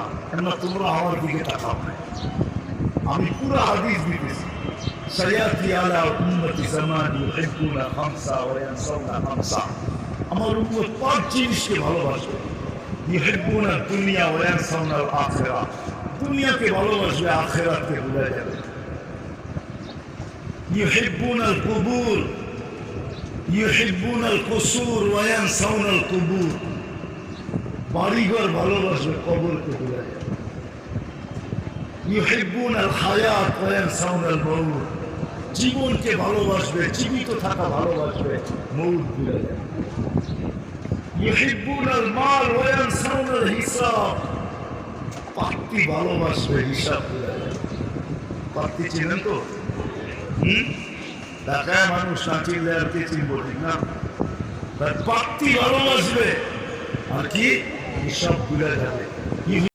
না, কেননা তোমরা আমার দিকে তাকাও না। আমি পুরো হাদিস দিতেছি, সায়াতি আলা উম্মতি জামান ইউহিব্বুনা খামসা ওয়া ইয়ানসাউনা খামসা। আমার উম্মত পাঁচ জিনিসকে ভালোবাসবে, ইউহিব্বুনা দুনিয়া ওয়া ইয়ানসাউনা আল আখিরা। দুনিয়াকে ভালোবাসবে, আখিরাতকে ভুলে যাবে। ইউহিব্বুনা আল কুবুর ইউহিব্বুনা আল কুসুর ওয়া ইয়ানসাউনা আল কুবুর। বাড়িঘর ভালোবাসবে, কবরকে ভুলে যাবে। ইউহিব্বুনা আল হায়াত ওয়া ইয়ানসাউনা আল মউত। জীবনকে ভালোবাসবে, জীবিত থাকা ভালোবাসবে, মউত ভুলে যাবে। ইউহিব্বুনা আল মাল ওয়া ইয়ানসাউনা আল হিসাব। পাক্তি ভালোবাসবে, হিসাব ভুলে যাবে। পাক্তি চিনেন তো? ঢাকায় মানুষ না চিনলে আর কে চিনবো, ঠিক না? পাক্তি ভালোবাসবে, আর কি হিসাব ভুলে যাবে।